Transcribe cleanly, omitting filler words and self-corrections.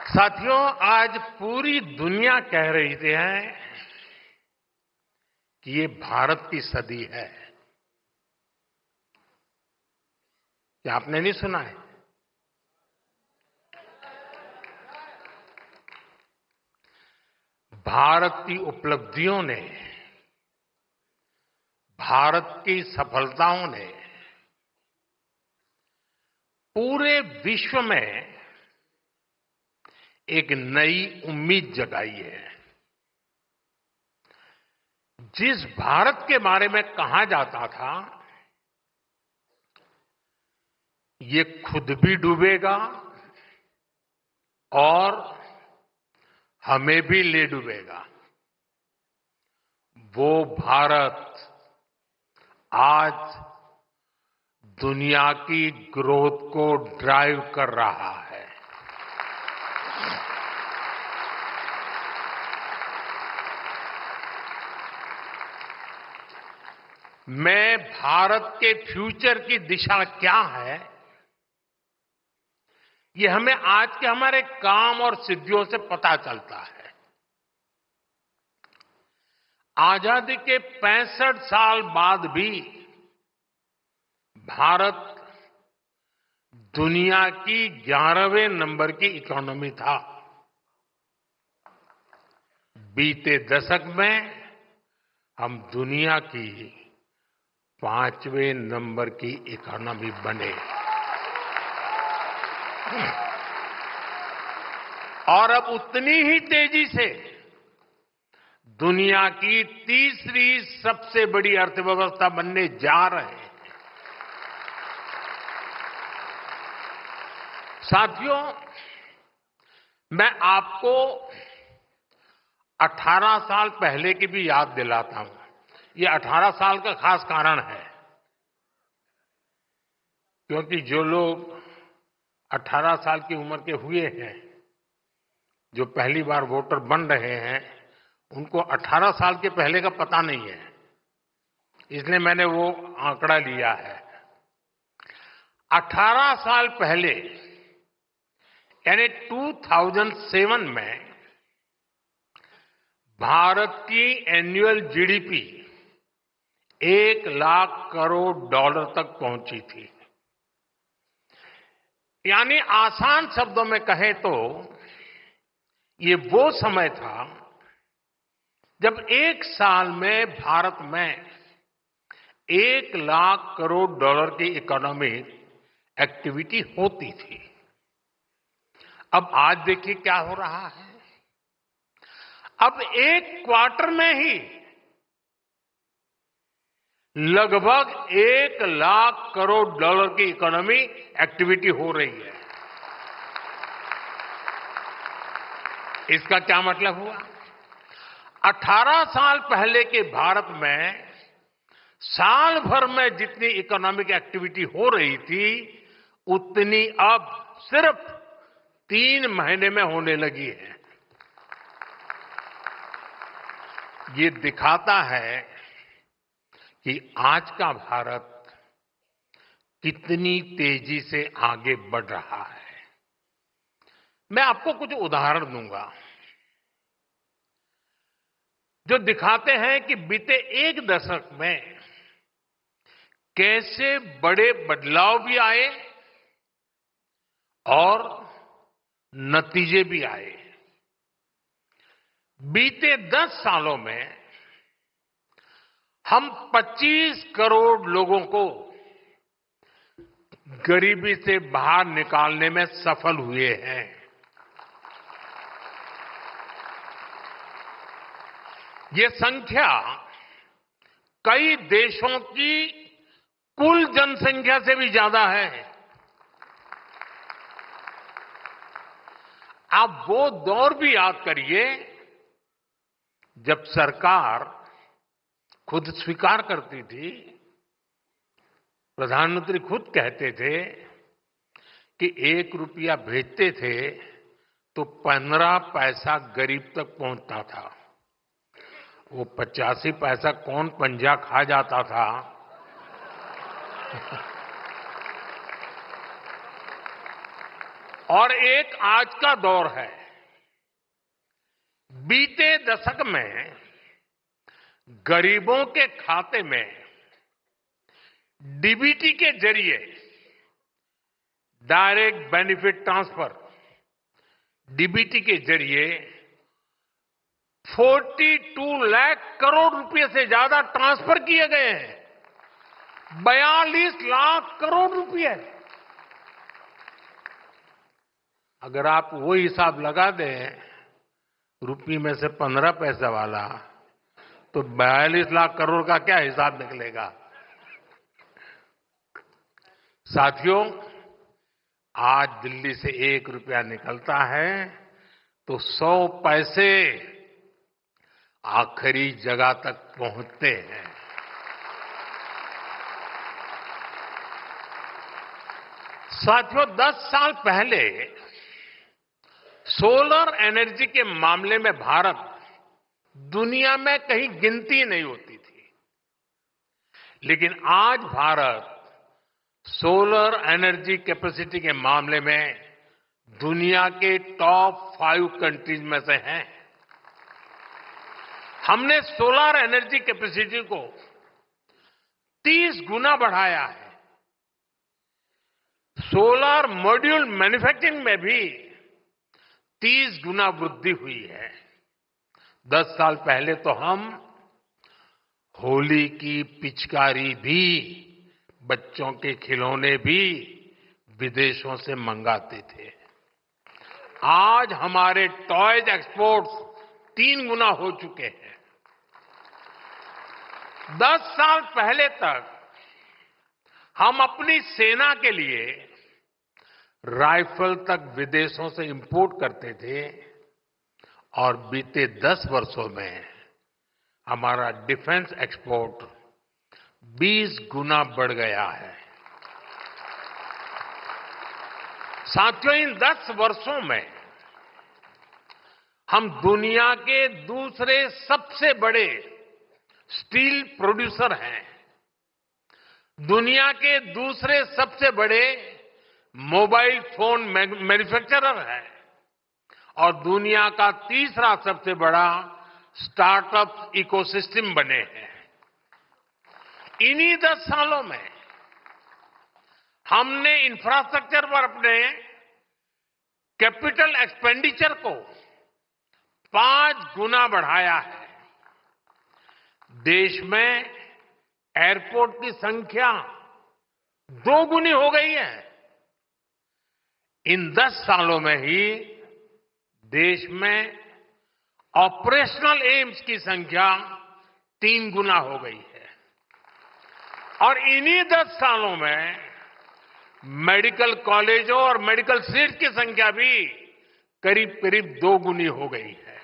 साथियों, आज पूरी दुनिया कह रही है कि ये भारत की सदी है। क्या आपने नहीं सुना है? भारत की उपलब्धियों ने, भारत की सफलताओं ने पूरे विश्व में एक नई उम्मीद जगाई है। जिस भारत के बारे में कहा जाता था ये खुद भी डूबेगा और हमें भी ले डूबेगा, वो भारत आज दुनिया की ग्रोथ को ड्राइव कर रहा है। मैं भारत के फ्यूचर की दिशा क्या है, ये हमें आज के हमारे काम और सिद्धियों से पता चलता है। आजादी के 65 साल बाद भी भारत दुनिया की 11वें नंबर की इकोनॉमी था। बीते दशक में हम दुनिया की 5वें नंबर की इकोनॉमी बने और अब उतनी ही तेजी से दुनिया की तीसरी सबसे बड़ी अर्थव्यवस्था बनने जा रहे हैं। साथियों, मैं आपको 18 साल पहले की भी याद दिलाता हूं। ये 18 साल का खास कारण है क्योंकि जो लोग 18 साल की उम्र के हुए हैं, जो पहली बार वोटर बन रहे हैं, उनको 18 साल के पहले का पता नहीं है, इसलिए मैंने वो आंकड़ा लिया है। 18 साल पहले यानी 2007 में भारत की annual GDP 1 lakh crore dollar तक पहुंची थी। यानी आसान शब्दों में कहें तो ये वो समय था जब एक साल में भारत में 1 लाख करोड़ डॉलर की इकोनॉमिक एक्टिविटी होती थी। अब आज देखिए क्या हो रहा है। अब एक क्वार्टर में ही लगभग 1 लाख करोड़ डॉलर की इकोनॉमी एक्टिविटी हो रही है। इसका क्या मतलब हुआ? 18 साल पहले के भारत में साल भर में जितनी इकोनॉमिक एक्टिविटी हो रही थी उतनी अब सिर्फ 3 महीने में होने लगी है। ये दिखाता है कि आज का भारत कितनी तेजी से आगे बढ़ रहा है। मैं आपको कुछ उदाहरण दूंगा जो दिखाते हैं कि बीते एक दशक में कैसे बड़े बदलाव भी आए और नतीजे भी आए। बीते 10 सालों में हम 25 करोड़ लोगों को गरीबी से बाहर निकालने में सफल हुए हैं। ये संख्या कई देशों की कुल जनसंख्या से भी ज्यादा है। आप वो दौर भी याद करिए जब सरकार खुद स्वीकार करती थी, प्रधानमंत्री खुद कहते थे कि 1 रुपया भेजते थे तो 15 पैसा गरीब तक पहुंचता था। वो 85 पैसा कौन पंजा खा जाता था और एक आज का दौर है। बीते दशक में गरीबों के खाते में डीबीटी के जरिए डायरेक्ट बेनिफिट ट्रांसफर डीबीटी के जरिए 42 लाख करोड़ रुपए से ज्यादा ट्रांसफर किए गए हैं। 42 लाख करोड़ रुपए। अगर आप वो हिसाब लगा दें रुपये में से 15 पैसे वाला, तो 42 लाख करोड़ का क्या हिसाब निकलेगा। साथियों, आज दिल्ली से 1 रुपया निकलता है तो 100 पैसे आखिरी जगह तक पहुंचते हैं। साथियों, 10 साल पहले सोलर एनर्जी के मामले में भारत दुनिया में कहीं गिनती नहीं होती थी, लेकिन आज भारत सोलर एनर्जी कैपेसिटी के मामले में दुनिया के टॉप 5 कंट्रीज में से हैं। हमने सोलर एनर्जी कैपेसिटी को 30 गुना बढ़ाया है। सोलर मॉड्यूल मैन्युफैक्चरिंग में भी 30 गुना वृद्धि हुई है। 10 साल पहले तो हम होली की पिचकारी भी, बच्चों के खिलौने भी विदेशों से मंगाते थे। आज हमारे टॉयज एक्सपोर्ट्स 3 गुना हो चुके हैं। 10 साल पहले तक हम अपनी सेना के लिए राइफल तक विदेशों से इंपोर्ट करते थे और बीते 10 वर्षों में हमारा डिफेंस एक्सपोर्ट 20 गुना बढ़ गया है। साथियों, इन 10 वर्षों में हम दुनिया के दूसरे सबसे बड़े स्टील प्रोड्यूसर हैं, दुनिया के दूसरे सबसे बड़े मोबाइल फोन मैन्युफैक्चरर है और दुनिया का तीसरा सबसे बड़ा स्टार्टअप इकोसिस्टम बने हैं। इन्हीं 10 सालों में हमने इंफ्रास्ट्रक्चर पर अपने कैपिटल एक्सपेंडिचर को 5 गुना बढ़ाया है। देश में एयरपोर्ट की संख्या 2 गुनी हो गई है। इन 10 सालों में ही देश में ऑपरेशनल एम्स की संख्या 3 गुना हो गई है और इन्हीं 10 सालों में मेडिकल कॉलेजों और मेडिकल सीट की संख्या भी करीब करीब 2 गुनी हो गई है।